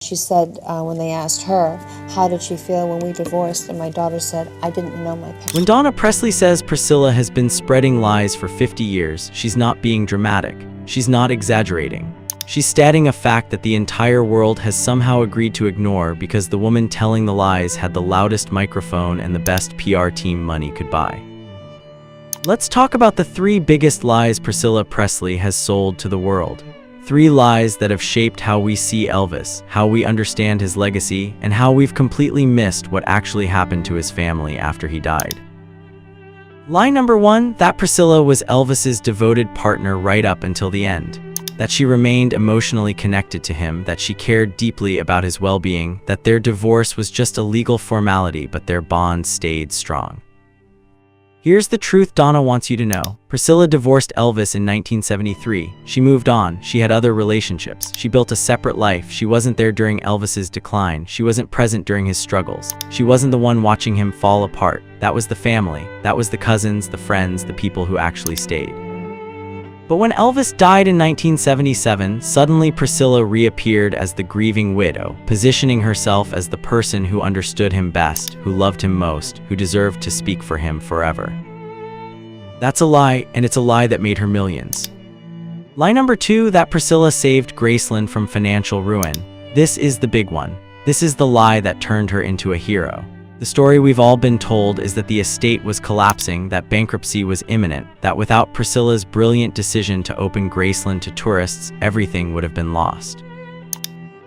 She said when they asked her, how did she feel when we divorced? And my daughter said, I didn't know my parents. When Donna Presley says Priscilla has been spreading lies for 50 years, she's not being dramatic. She's not exaggerating. She's stating a fact that the entire world has somehow agreed to ignore because the woman telling the lies had the loudest microphone and the best PR team money could buy. Let's talk about the 3 biggest lies Priscilla Presley has sold to the world. 3 lies that have shaped how we see Elvis, how we understand his legacy, and how we've completely missed what actually happened to his family after he died. Lie number 1, that Priscilla was Elvis's devoted partner right up until the end. That she remained emotionally connected to him, that she cared deeply about his well-being, that their divorce was just a legal formality but their bond stayed strong. Here's the truth Donna wants you to know. Priscilla divorced Elvis in 1973. She moved on. She had other relationships. She built a separate life. She wasn't there during Elvis's decline. She wasn't present during his struggles. She wasn't the one watching him fall apart. That was the family. That was the cousins, the friends, the people who actually stayed. But when Elvis died in 1977, suddenly Priscilla reappeared as the grieving widow, positioning herself as the person who understood him best, who loved him most, who deserved to speak for him forever. That's a lie, and it's a lie that made her millions. Lie number 2, that Priscilla saved Graceland from financial ruin. This is the big one. This is the lie that turned her into a hero. The story we've all been told is that the estate was collapsing, that bankruptcy was imminent, that without Priscilla's brilliant decision to open Graceland to tourists, everything would have been lost.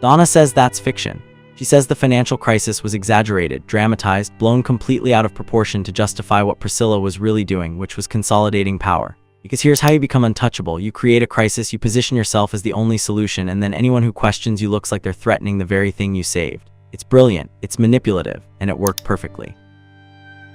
Donna says that's fiction. She says the financial crisis was exaggerated, dramatized, blown completely out of proportion to justify what Priscilla was really doing, which was consolidating power. Because here's how you become untouchable. You create a crisis, you position yourself as the only solution, and then anyone who questions you looks like they're threatening the very thing you saved. It's brilliant, it's manipulative, and it worked perfectly.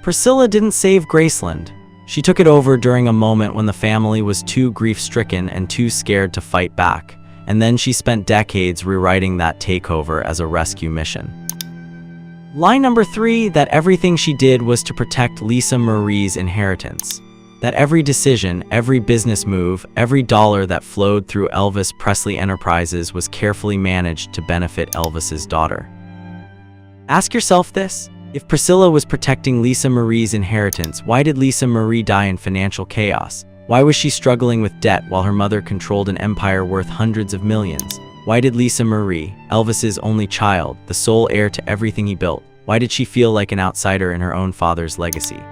Priscilla didn't save Graceland. She took it over during a moment when the family was too grief-stricken and too scared to fight back, and then she spent decades rewriting that takeover as a rescue mission. Lie number 3, that everything she did was to protect Lisa Marie's inheritance. That every decision, every business move, every dollar that flowed through Elvis Presley Enterprises was carefully managed to benefit Elvis's daughter. Ask yourself this. If Priscilla was protecting Lisa Marie's inheritance, why did Lisa Marie die in financial chaos? Why was she struggling with debt while her mother controlled an empire worth hundreds of millions? Why did Lisa Marie, Elvis's only child, the sole heir to everything he built, why did she feel like an outsider in her own father's legacy?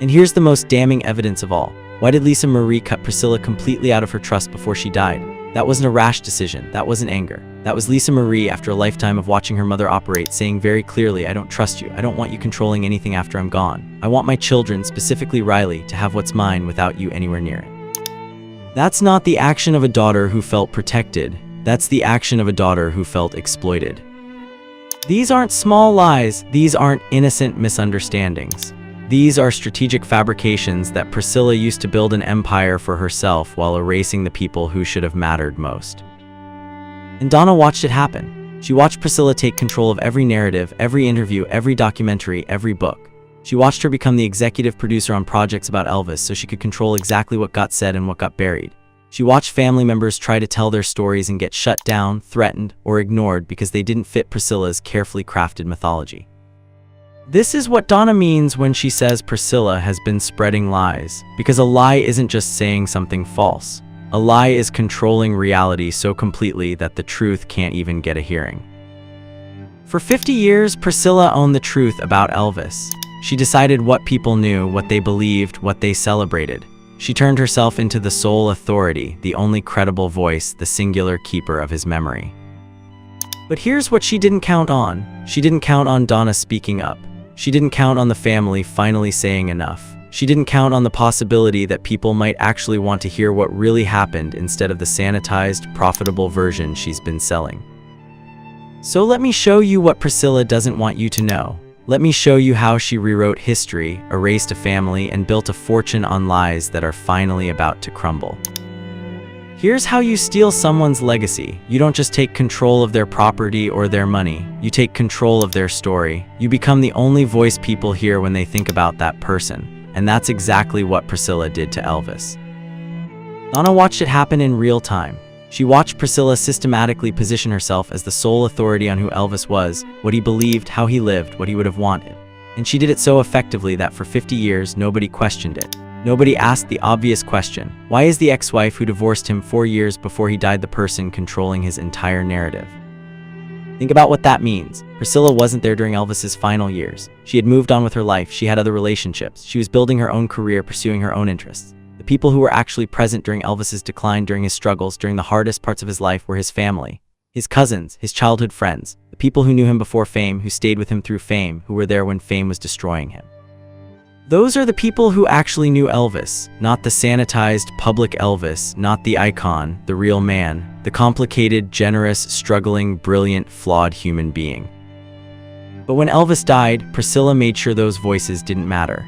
And here's the most damning evidence of all. Why did Lisa Marie cut Priscilla completely out of her trust before she died? That wasn't a rash decision. That wasn't anger. That was Lisa Marie, after a lifetime of watching her mother operate, saying very clearly, I don't trust you. I don't want you controlling anything after I'm gone. I want my children, specifically Riley, to have what's mine without you anywhere near it. That's not the action of a daughter who felt protected. That's the action of a daughter who felt exploited. These aren't small lies. These aren't innocent misunderstandings. These are strategic fabrications that Priscilla used to build an empire for herself while erasing the people who should have mattered most. And Donna watched it happen. She watched Priscilla take control of every narrative, every interview, every documentary, every book. She watched her become the executive producer on projects about Elvis so she could control exactly what got said and what got buried. She watched family members try to tell their stories and get shut down, threatened, or ignored because they didn't fit Priscilla's carefully crafted mythology. This is what Donna means when she says Priscilla has been spreading lies, because a lie isn't just saying something false. A lie is controlling reality so completely that the truth can't even get a hearing. For 50 years, Priscilla owned the truth about Elvis. She decided what people knew, what they believed, what they celebrated. She turned herself into the sole authority, the only credible voice, the singular keeper of his memory. But here's what she didn't count on. She didn't count on Donna speaking up. She didn't count on the family finally saying enough. She didn't count on the possibility that people might actually want to hear what really happened instead of the sanitized, profitable version she's been selling. So let me show you what Priscilla doesn't want you to know. Let me show you how she rewrote history, erased a family, and built a fortune on lies that are finally about to crumble. Here's how you steal someone's legacy. You don't just take control of their property or their money. You take control of their story. You become the only voice people hear when they think about that person. And that's exactly what Priscilla did to Elvis. Donna watched it happen in real time. She watched Priscilla systematically position herself as the sole authority on who Elvis was, what he believed, how he lived, what he would have wanted. And she did it so effectively that for 50 years, nobody questioned it. Nobody asked the obvious question: why is the ex-wife who divorced him 4 years before he died the person controlling his entire narrative? Think about what that means. Priscilla wasn't there during Elvis's final years. She had moved on with her life, she had other relationships, she was building her own career, pursuing her own interests. The people who were actually present during Elvis's decline, during his struggles, during the hardest parts of his life were his family, his cousins, his childhood friends, the people who knew him before fame, who stayed with him through fame, who were there when fame was destroying him. Those are the people who actually knew Elvis, not the sanitized public Elvis, not the icon, the real man, the complicated, generous, struggling, brilliant, flawed human being. But when Elvis died, Priscilla made sure those voices didn't matter.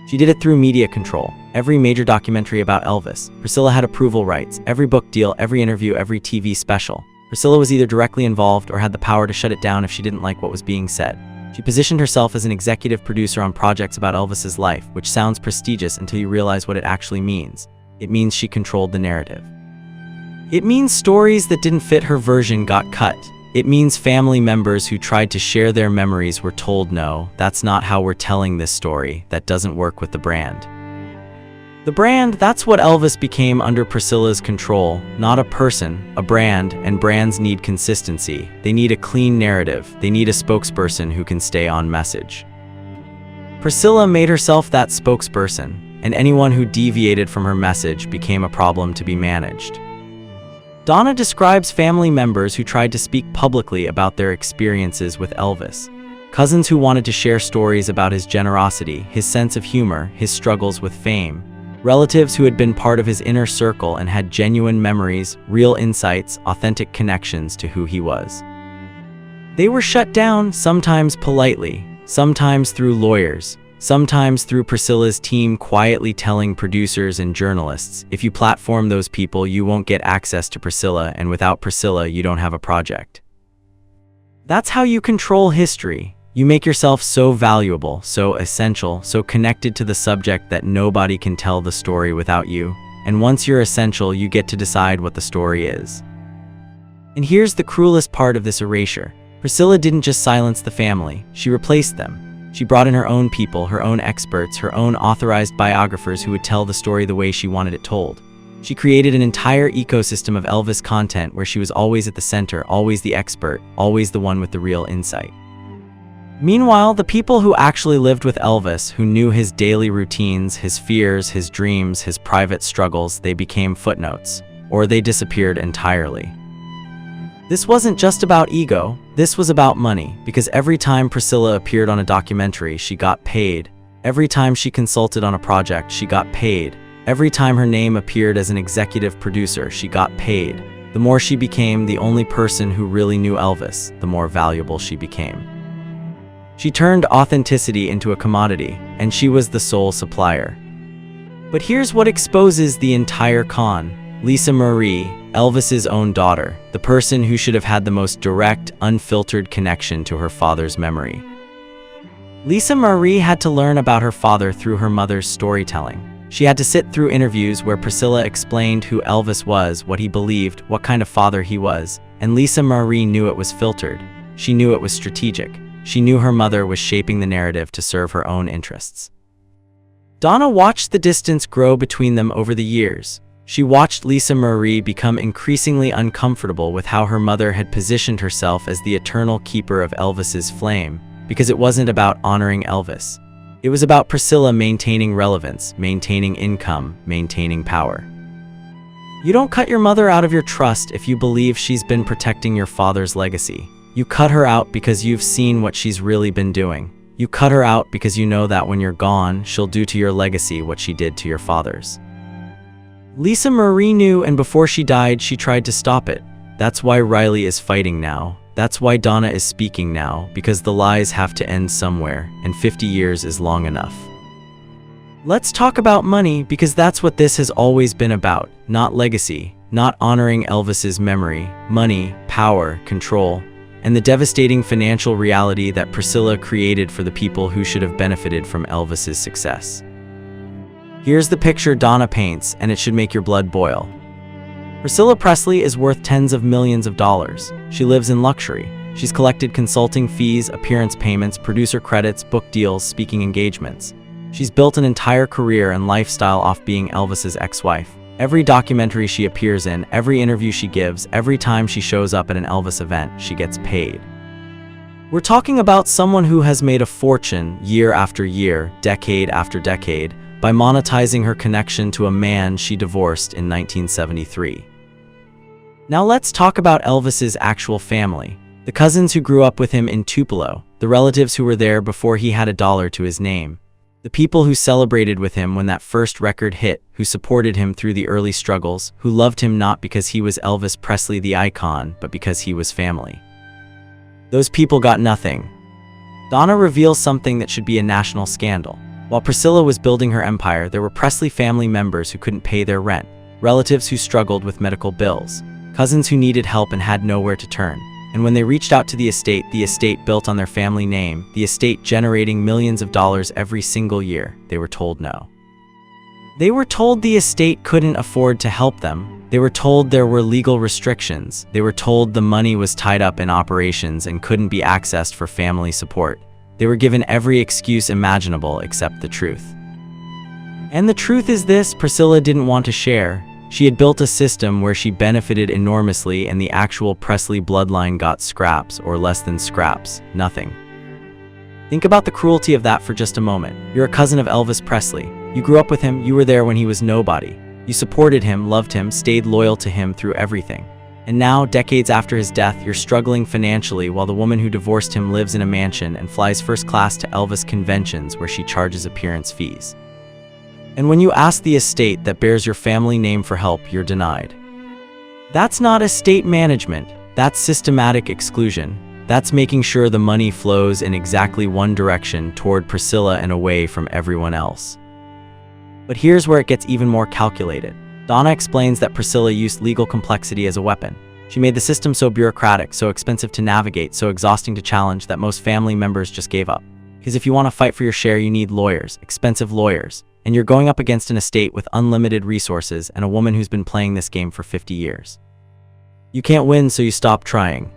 She did it through media control. Every major documentary about Elvis, Priscilla had approval rights. Every book deal, every interview, every TV special, Priscilla was either directly involved or had the power to shut it down if she didn't like what was being said. She positioned herself as an executive producer on projects about Elvis's life, which sounds prestigious until you realize what it actually means. It means she controlled the narrative. It means stories that didn't fit her version got cut. It means family members who tried to share their memories were told, no, that's not how we're telling this story. That doesn't work with the brand. The brand, that's what Elvis became under Priscilla's control. Not a person, a brand, and brands need consistency. They need a clean narrative. They need a spokesperson who can stay on message. Priscilla made herself that spokesperson, and anyone who deviated from her message became a problem to be managed. Donna describes family members who tried to speak publicly about their experiences with Elvis. Cousins who wanted to share stories about his generosity, his sense of humor, his struggles with fame. Relatives who had been part of his inner circle and had genuine memories, real insights, authentic connections to who he was. They were shut down, sometimes politely, sometimes through lawyers, sometimes through Priscilla's team quietly telling producers and journalists, if you platform those people, you won't get access to Priscilla, and without Priscilla, you don't have a project. That's how you control history. You make yourself so valuable, so essential, so connected to the subject that nobody can tell the story without you. And once you're essential, you get to decide what the story is. And here's the cruelest part of this erasure. Priscilla didn't just silence the family, she replaced them. She brought in her own people, her own experts, her own authorized biographers who would tell the story the way she wanted it told. She created an entire ecosystem of Elvis content where she was always at the center, always the expert, always the one with the real insight. Meanwhile, the people who actually lived with Elvis, who knew his daily routines, his fears, his dreams, his private struggles, they became footnotes, or they disappeared entirely. This wasn't just about ego, this was about money, because every time Priscilla appeared on a documentary, she got paid. Every time she consulted on a project, she got paid. Every time her name appeared as an executive producer, she got paid. The more she became the only person who really knew Elvis, the more valuable she became. She turned authenticity into a commodity, and she was the sole supplier. But here's what exposes the entire con. Lisa Marie, Elvis's own daughter, the person who should have had the most direct, unfiltered connection to her father's memory. Lisa Marie had to learn about her father through her mother's storytelling. She had to sit through interviews where Priscilla explained who Elvis was, what he believed, what kind of father he was, and Lisa Marie knew it was filtered. She knew it was strategic. She knew her mother was shaping the narrative to serve her own interests. Donna watched the distance grow between them over the years. She watched Lisa Marie become increasingly uncomfortable with how her mother had positioned herself as the eternal keeper of Elvis's flame, because it wasn't about honoring Elvis. It was about Priscilla maintaining relevance, maintaining income, maintaining power. You don't cut your mother out of your trust if you believe she's been protecting your father's legacy. You cut her out because you've seen what she's really been doing. You cut her out because you know that when you're gone, she'll do to your legacy what she did to your father's. Lisa Marie knew, and before she died, she tried to stop it. That's why Riley is fighting now. That's why Donna is speaking now, because the lies have to end somewhere, and 50 years is long enough. Let's talk about money, because that's what this has always been about, not legacy, not honoring Elvis's memory, money, power, control, and the devastating financial reality that Priscilla created for the people who should have benefited from Elvis's success. Here's the picture Donna paints, and it should make your blood boil. Priscilla Presley is worth tens of millions of dollars. She lives in luxury. She's collected consulting fees, appearance payments, producer credits, book deals, speaking engagements. She's built an entire career and lifestyle off being Elvis's ex-wife. Every documentary she appears in, every interview she gives, every time she shows up at an Elvis event, she gets paid. We're talking about someone who has made a fortune year after year, decade after decade, by monetizing her connection to a man she divorced in 1973. Now let's talk about Elvis's actual family. The cousins who grew up with him in Tupelo, the relatives who were there before he had a dollar to his name, the people who celebrated with him when that first record hit, who supported him through the early struggles, who loved him not because he was Elvis Presley the icon, but because he was family. Those people got nothing. Donna reveals something that should be a national scandal. While Priscilla was building her empire, there were Presley family members who couldn't pay their rent, relatives who struggled with medical bills, cousins who needed help and had nowhere to turn. And when they reached out to the estate built on their family name, the estate generating millions of dollars every single year, they were told no. They were told the estate couldn't afford to help them. They were told there were legal restrictions. They were told the money was tied up in operations and couldn't be accessed for family support. They were given every excuse imaginable except the truth. And the truth is this: Priscilla didn't want to share. She had built a system where she benefited enormously and the actual Presley bloodline got scraps, or less than scraps, nothing. Think about the cruelty of that for just a moment. You're a cousin of Elvis Presley. You grew up with him, you were there when he was nobody. You supported him, loved him, stayed loyal to him through everything. And now, decades after his death, you're struggling financially while the woman who divorced him lives in a mansion and flies first class to Elvis conventions where she charges appearance fees. And when you ask the estate that bears your family name for help, you're denied. That's not estate management. That's systematic exclusion. That's making sure the money flows in exactly one direction, toward Priscilla and away from everyone else. But here's where it gets even more calculated. Donna explains that Priscilla used legal complexity as a weapon. She made the system so bureaucratic, so expensive to navigate, so exhausting to challenge that most family members just gave up. Because if you want to fight for your share, you need lawyers, expensive lawyers. And you're going up against an estate with unlimited resources and a woman who's been playing this game for 50 years. You can't win, so you stop trying.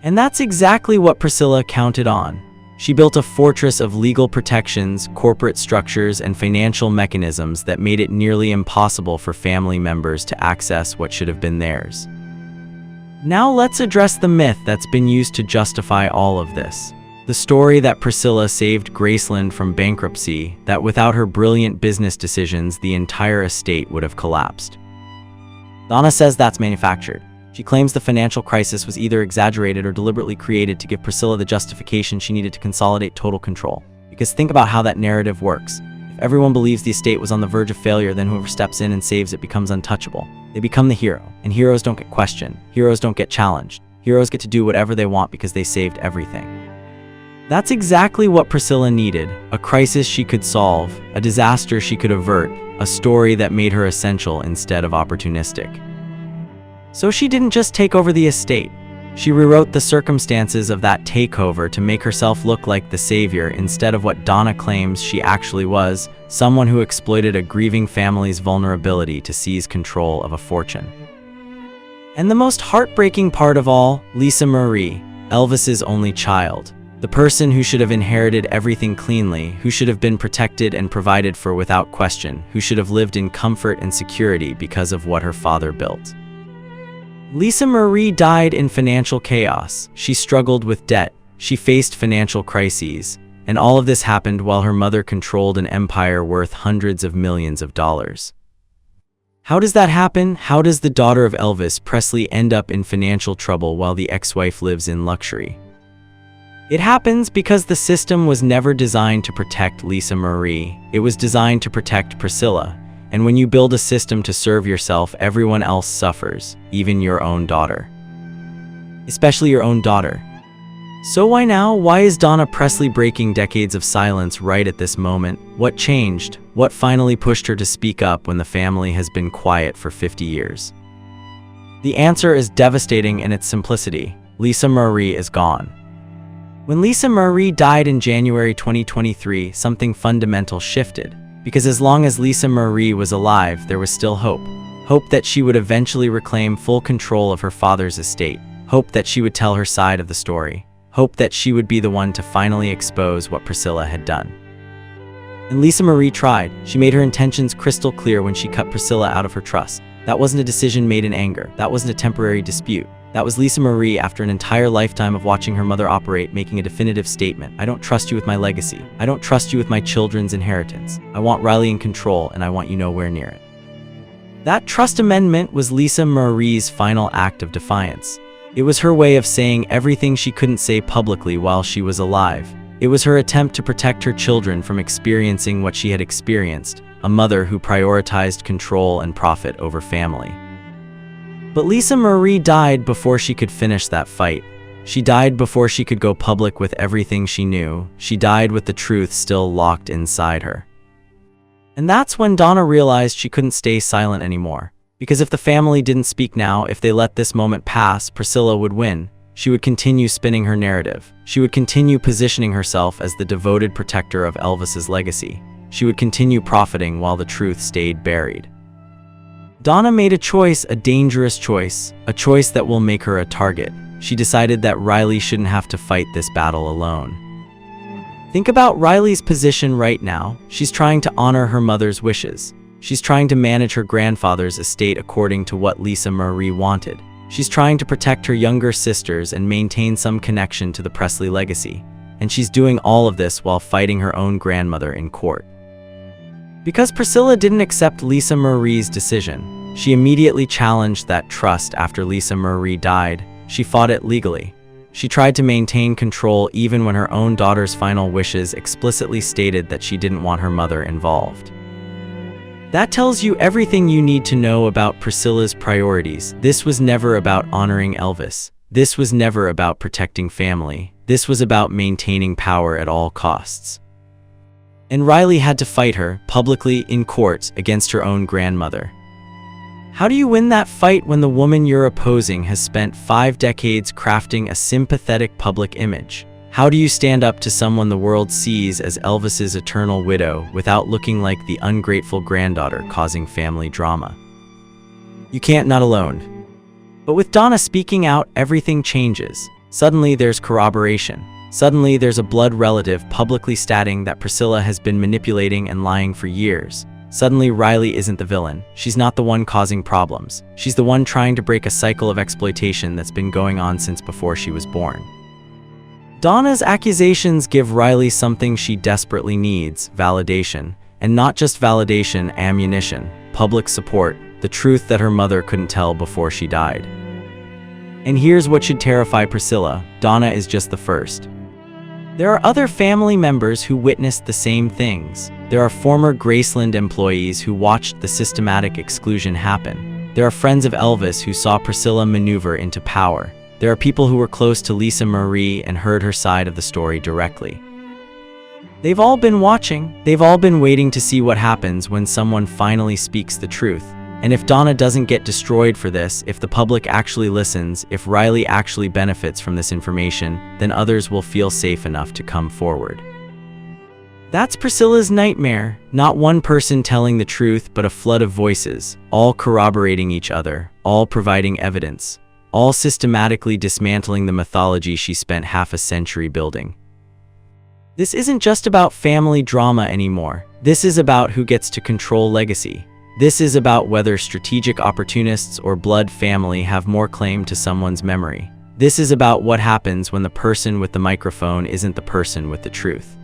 And that's exactly what Priscilla counted on. She built a fortress of legal protections, corporate structures, and financial mechanisms that made it nearly impossible for family members to access what should have been theirs. Now let's address the myth that's been used to justify all of this. The story that Priscilla saved Graceland from bankruptcy, that without her brilliant business decisions, the entire estate would have collapsed. Donna says that's manufactured. She claims the financial crisis was either exaggerated or deliberately created to give Priscilla the justification she needed to consolidate total control. Because think about how that narrative works. If everyone believes the estate was on the verge of failure, then whoever steps in and saves it becomes untouchable. They become the hero, and heroes don't get questioned. Heroes don't get challenged. Heroes get to do whatever they want because they saved everything. That's exactly what Priscilla needed: a crisis she could solve, a disaster she could avert, a story that made her essential instead of opportunistic. So she didn't just take over the estate. She rewrote the circumstances of that takeover to make herself look like the savior instead of what Donna claims she actually was, someone who exploited a grieving family's vulnerability to seize control of a fortune. And the most heartbreaking part of all, Lisa Marie, Elvis's only child, the person who should have inherited everything cleanly, who should have been protected and provided for without question, who should have lived in comfort and security because of what her father built. Lisa Marie died in financial chaos. She struggled with debt. She faced financial crises. And all of this happened while her mother controlled an empire worth hundreds of millions of dollars. How does that happen? How does the daughter of Elvis Presley end up in financial trouble while the ex-wife lives in luxury? It happens because the system was never designed to protect Lisa Marie. It was designed to protect Priscilla. And when you build a system to serve yourself, everyone else suffers, even your own daughter. Especially your own daughter. So why now? Why is Donna Presley breaking decades of silence right at this moment? What changed? What finally pushed her to speak up when the family has been quiet for 50 years? The answer is devastating in its simplicity. Lisa Marie is gone. When Lisa Marie died in January 2023, something fundamental shifted. Because as long as Lisa Marie was alive, there was still hope. Hope that she would eventually reclaim full control of her father's estate. Hope that she would tell her side of the story. Hope that she would be the one to finally expose what Priscilla had done. And Lisa Marie tried. She made her intentions crystal clear when she cut Priscilla out of her trust. That wasn't a decision made in anger. That wasn't a temporary dispute. That was Lisa Marie, after an entire lifetime of watching her mother operate, making a definitive statement. I don't trust you with my legacy. I don't trust you with my children's inheritance. I want Riley in control, and I want you nowhere near it. That trust amendment was Lisa Marie's final act of defiance. It was her way of saying everything she couldn't say publicly while she was alive. It was her attempt to protect her children from experiencing what she had experienced, a mother who prioritized control and profit over family. But Lisa Marie died before she could finish that fight. She died before she could go public with everything she knew. She died with the truth still locked inside her. And that's when Donna realized she couldn't stay silent anymore. Because if the family didn't speak now, if they let this moment pass, Priscilla would win. She would continue spinning her narrative. She would continue positioning herself as the devoted protector of Elvis's legacy. She would continue profiting while the truth stayed buried. Donna made a choice, a dangerous choice, a choice that will make her a target. She decided that Riley shouldn't have to fight this battle alone. Think about Riley's position right now. She's trying to honor her mother's wishes. She's trying to manage her grandfather's estate according to what Lisa Marie wanted. She's trying to protect her younger sisters and maintain some connection to the Presley legacy. And she's doing all of this while fighting her own grandmother in court. Because Priscilla didn't accept Lisa Marie's decision, she immediately challenged that trust after Lisa Marie died. She fought it legally. She tried to maintain control even when her own daughter's final wishes explicitly stated that she didn't want her mother involved. That tells you everything you need to know about Priscilla's priorities. This was never about honoring Elvis. This was never about protecting family. This was about maintaining power at all costs. And Riley had to fight her, publicly, in court, against her own grandmother. How do you win that fight when the woman you're opposing has spent 5 decades crafting a sympathetic public image? How do you stand up to someone the world sees as Elvis's eternal widow without looking like the ungrateful granddaughter causing family drama? You can't, not alone. But with Donna speaking out, everything changes. Suddenly there's corroboration. Suddenly there's a blood relative publicly stating that Priscilla has been manipulating and lying for years. Suddenly Riley isn't the villain. She's not the one causing problems. She's the one trying to break a cycle of exploitation that's been going on since before she was born. Donna's accusations give Riley something she desperately needs: validation. And not just validation, ammunition, public support, the truth that her mother couldn't tell before she died. And here's what should terrify Priscilla: Donna is just the first. There are other family members who witnessed the same things. There are former Graceland employees who watched the systematic exclusion happen. There are friends of Elvis who saw Priscilla maneuver into power. There are people who were close to Lisa Marie and heard her side of the story directly. They've all been watching. They've all been waiting to see what happens when someone finally speaks the truth. And if Donna doesn't get destroyed for this, if the public actually listens, if Riley actually benefits from this information, then others will feel safe enough to come forward. That's Priscilla's nightmare. Not one person telling the truth, but a flood of voices, all corroborating each other, all providing evidence, all systematically dismantling the mythology she spent half a century building. This isn't just about family drama anymore. This is about who gets to control legacy. This is about whether strategic opportunists or blood family have more claim to someone's memory. This is about what happens when the person with the microphone isn't the person with the truth.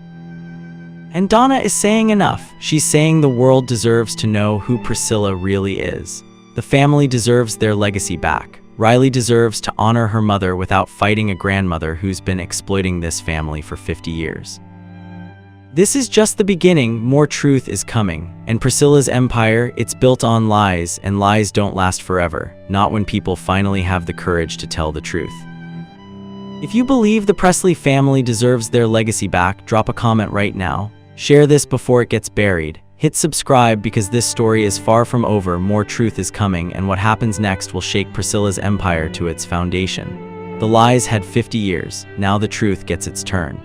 And Donna is saying enough. She's saying the world deserves to know who Priscilla really is. The family deserves their legacy back. Riley deserves to honor her mother without fighting a grandmother who's been exploiting this family for 50 years. This is just the beginning. More truth is coming. And Priscilla's empire, it's built on lies, and lies don't last forever, not when people finally have the courage to tell the truth. If you believe the Presley family deserves their legacy back, drop a comment right now. Share this before it gets buried. Hit subscribe because this story is far from over. More truth is coming, and what happens next will shake Priscilla's empire to its foundation. The lies had 50 years. Now the truth gets its turn.